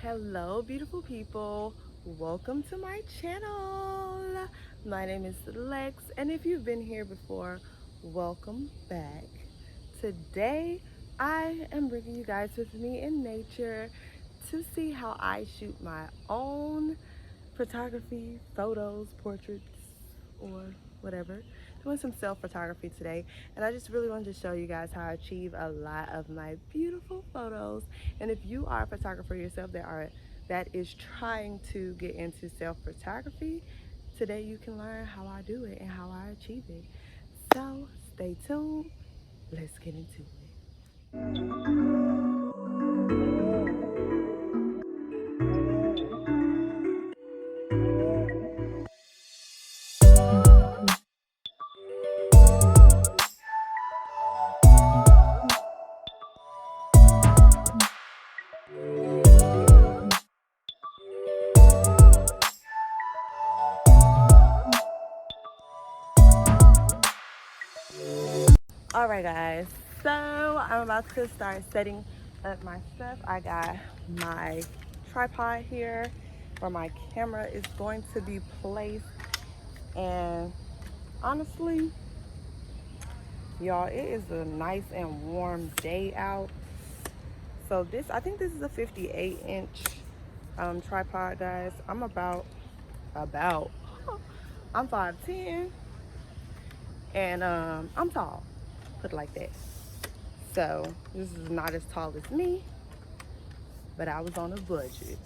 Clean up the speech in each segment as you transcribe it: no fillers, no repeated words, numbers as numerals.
Hello, beautiful people. Welcome to my channel. My name is Lex, and if you've been here before, welcome back. Today, I am bringing you guys with me in nature to see how I shoot my own photography, photos, portraits, or whatever. Doing some self photography today, and I just really wanted to show you guys how I achieve a lot of my beautiful photos. And if you are a photographer yourself that is trying to get into self photography, today you can learn how I do it and how I achieve it. So stay tuned. Let's get into it. All right, guys, so I'm about to start setting up my stuff. I got my tripod here where my camera is going to be placed, and honestly, y'all, it is a nice and warm day out. So I think this is a 58-inch tripod, guys. I'm I'm 5'10", and I'm tall, put it like that. So this is not as tall as me, but I was on a budget.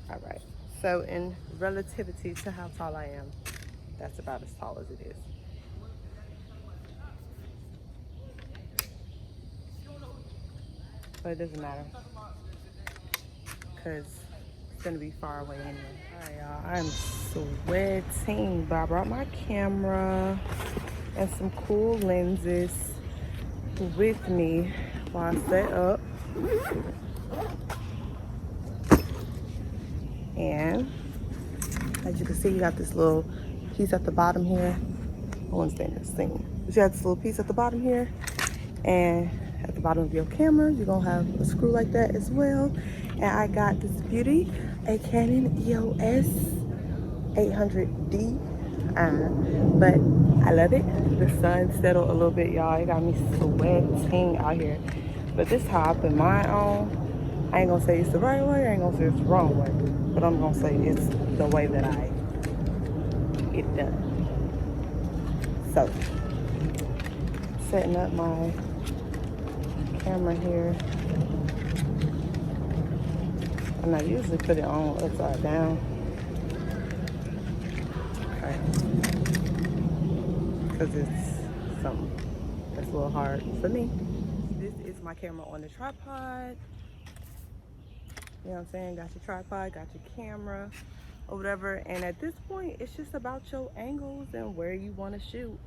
All right, so in relativity to how tall I am, that's about as tall as it is. But it doesn't matter, because it's gonna be far away anyway. All right, y'all, I'm sweating, but I brought my camera and some cool lenses with me while I set up. And as you can see, you got this little piece at the bottom here. I want to stay in this thing. But you have this little piece at the bottom here, and at the bottom of your camera, you're gonna have a screw like that as well. And I got this beauty, a Canon EOS 800D. But I love it. The sun settled a little bit, y'all. It got me sweating out here. But this is how I put mine on. I ain't gonna say it's the right way, I ain't gonna say it's the wrong way, but I'm gonna say it's the way that I get it done. So, setting up my camera here. And I usually put it on upside down. Okay. Because it's something that's a little hard for me. This is my camera on the tripod. You know what I'm saying? Got your tripod, got your camera, or whatever. And at this point, it's just about your angles and where you want to shoot.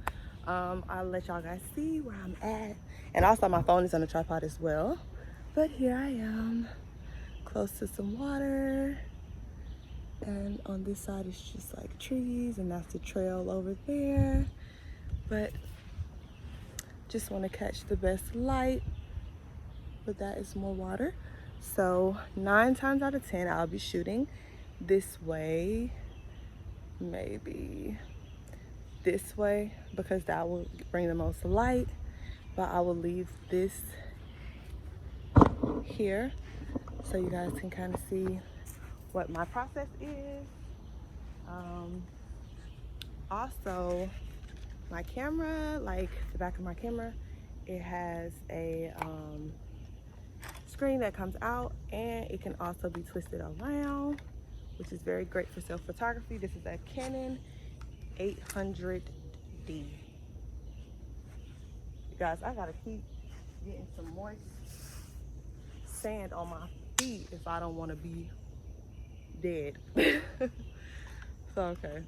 I'll let y'all guys see where I'm at. And also my phone is on the tripod as well. But here I am, close to some water. And on this side, it's just like trees, and that's the trail over there. But just want to catch the best light. But that is more water. So 9 times out of 10, I'll be shooting this way, maybe this way, because that will bring the most light. But I will leave this here so you guys can kind of see what my process is. Also, my camera, like the back of my camera, it has a screen that comes out, and it can also be twisted around, which is very great for self photography. This is a Canon 800D. You guys, I gotta keep getting some moist sand on my feet if I don't want to be dead. So okay.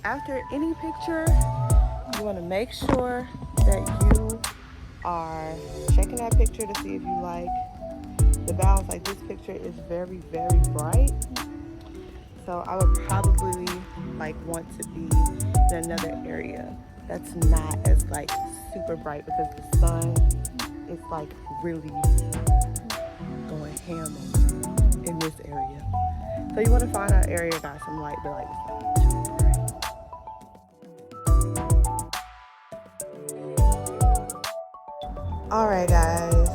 after any picture, you want to make sure that you are checking that picture to see if you like the balance. Like, this picture is very, very bright, so I would probably like want to be in another area that's not as like super bright, because the sun is like really going ham in this area. So you want to find an area that got some light, but like it's not too bright. Alright guys,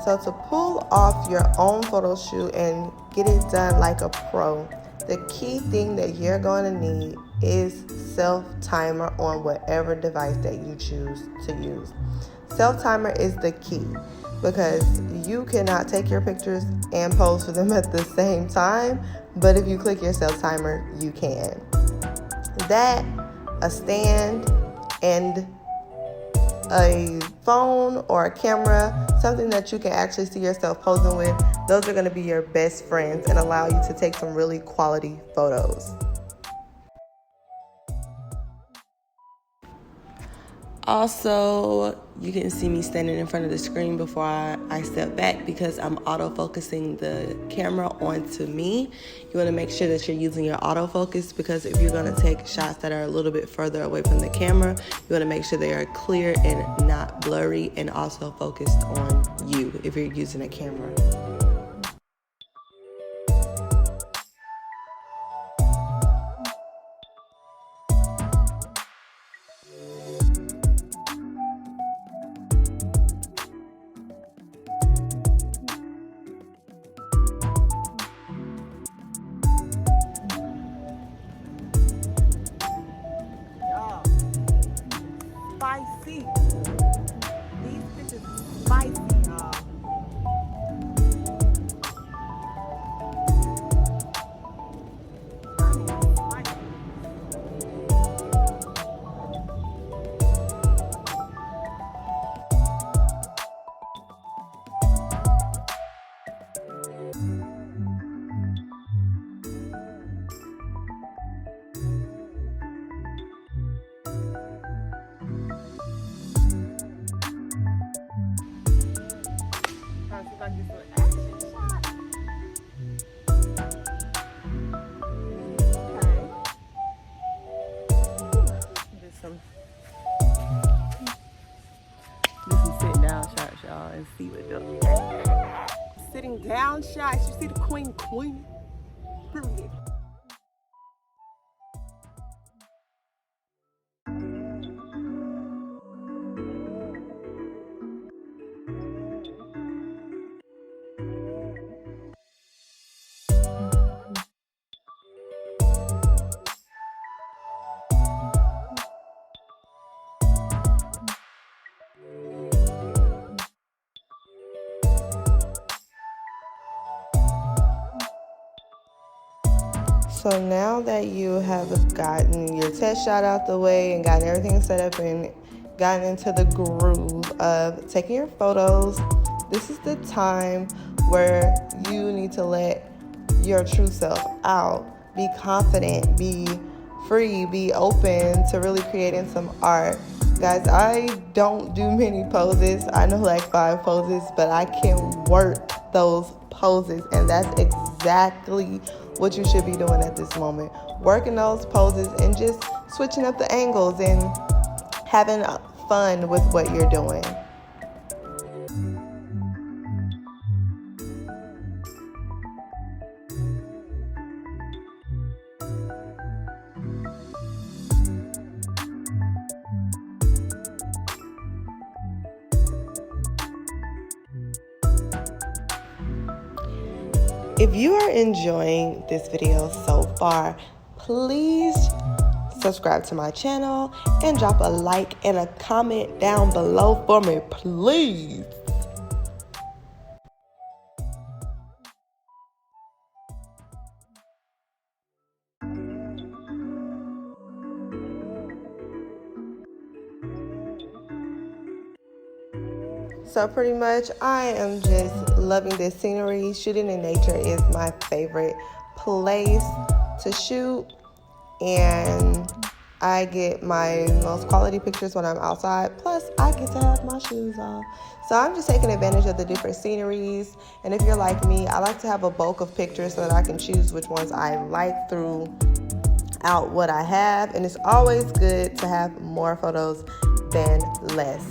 so to pull off your own photo shoot and get it done like a pro, the key thing that you're going to need is self-timer on whatever device that you choose to use. Self-timer is the key, because you cannot take your pictures and pose for them at the same time, but if you click your self-timer, you can. That, a stand, and a phone or a camera, something that you can actually see yourself posing with, those are going to be your best friends and allow you to take some really quality photos. Also, you can see me standing in front of the screen before I step back, because I'm autofocusing the camera onto me. You want to make sure that you're using your autofocus, because if you're going to take shots that are a little bit further away from the camera, you want to make sure they are clear and not blurry, and also focused on you if you're using a camera. Spicy. These pictures are spicy, y'all. Trying to see if I can get some action shots. Okay. Do some sitting down shots, y'all, and see what they'll. Sitting down shots. You see the queen. Period. So now that you have gotten your test shot out the way and gotten everything set up and gotten into the groove of taking your photos, this is the time where you need to let your true self out. Be confident, be free, be open to really creating some art. Guys, I don't do many poses. I know like 5 poses, but I can work those poses, and that's exactly what you should be doing at this moment. Working those poses and just switching up the angles and having fun with what you're doing. If you are enjoying this video so far, please subscribe to my channel and drop a like and a comment down below for me, please. So pretty much I am just loving this scenery. Shooting in nature is my favorite place to shoot. and I get my most quality pictures when I'm outside. Plus, I get to have my shoes off. So I'm just taking advantage of the different sceneries. And if you're like me, I like to have a bulk of pictures so that I can choose which ones I like throughout what I have. And it's always good to have more photos than less.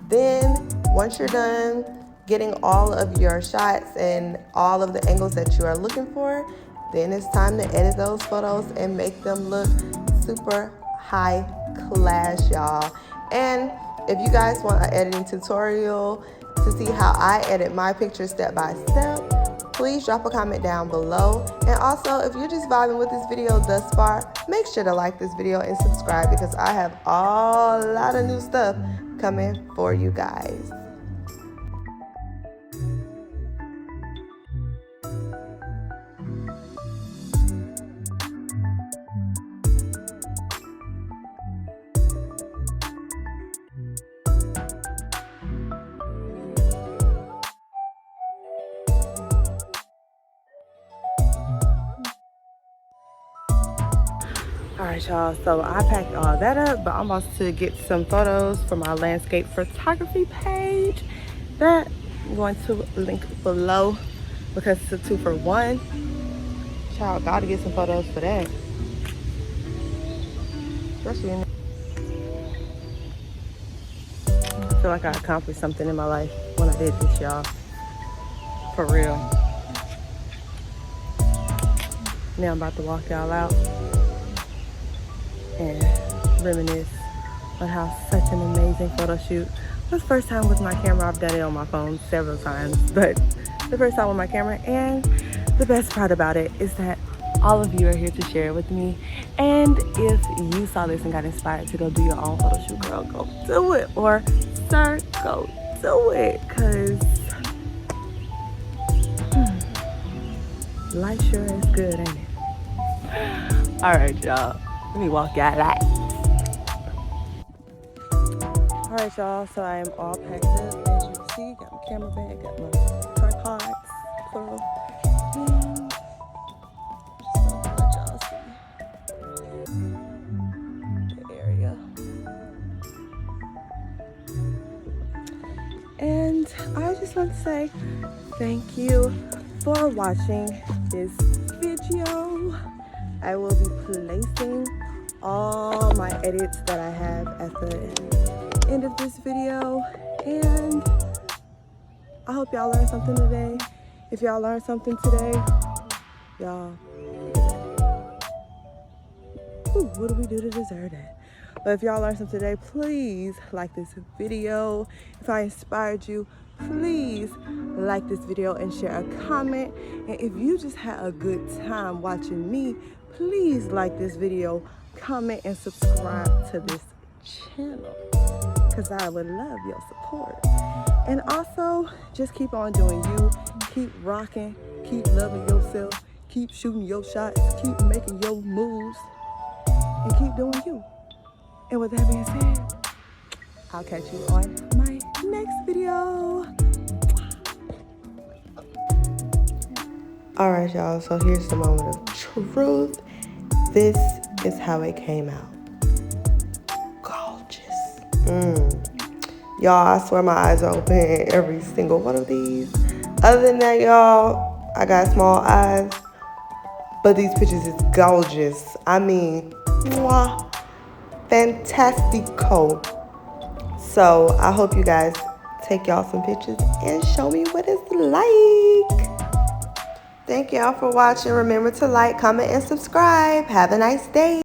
Then, once you're done getting all of your shots and all of the angles that you are looking for, then it's time to edit those photos and make them look super high class, y'all. And if you guys want an editing tutorial to see how I edit my pictures step by step, please drop a comment down below. And also, if you're just vibing with this video thus far, make sure to like this video and subscribe, because I have a lot of new stuff coming for you guys. Alright, y'all, so I packed all that up, but I'm about to get some photos for my landscape photography page that I'm going to link below, because it's a 2-for-1. Child, gotta get some photos for that. Especially I feel like I accomplished something in my life when I did this, y'all. For real. Now I'm about to walk y'all out and reminisce on how such an amazing photo shoot. It was the first time with my camera. I've done it on my phone several times, but the first time with my camera. And the best part about it is that all of you are here to share it with me. And if you saw this and got inspired to go do your own photo shoot, girl, go do it. Or sir, go do it, because life sure is good, ain't it? All right, y'all. Let me walk y'all out. All right, y'all. So I am all packed up, as you can see. Got my camera bag, got my tripods, plural. And just want to let y'all see the area. And I just want to say thank you for watching this video. I will be placing all my edits that I have at the end of this video, and I hope y'all learned something today. If y'all learned something today, y'all, what do we do to deserve that? But if y'all learned something today, please like this video. If I inspired you, please like this video and share a comment. And if you just had a good time watching me, please like this video, comment, and subscribe to this channel, because I would love your support. And also, just keep on doing you. Keep rocking, keep loving yourself, keep shooting your shots, keep making your moves, and keep doing you. And with that being said, I'll catch you on my next video. All right, y'all, so here's the moment of truth. This is how it came out. Gorgeous. Y'all, I swear my eyes are open in every single one of these. Other than that, y'all, I got small eyes, but these pictures is gorgeous. I mean, mwah, fantastico. So I hope you guys take y'all some pictures and show me what it's like. Thank y'all for watching. Remember to like, comment, and subscribe. Have a nice day.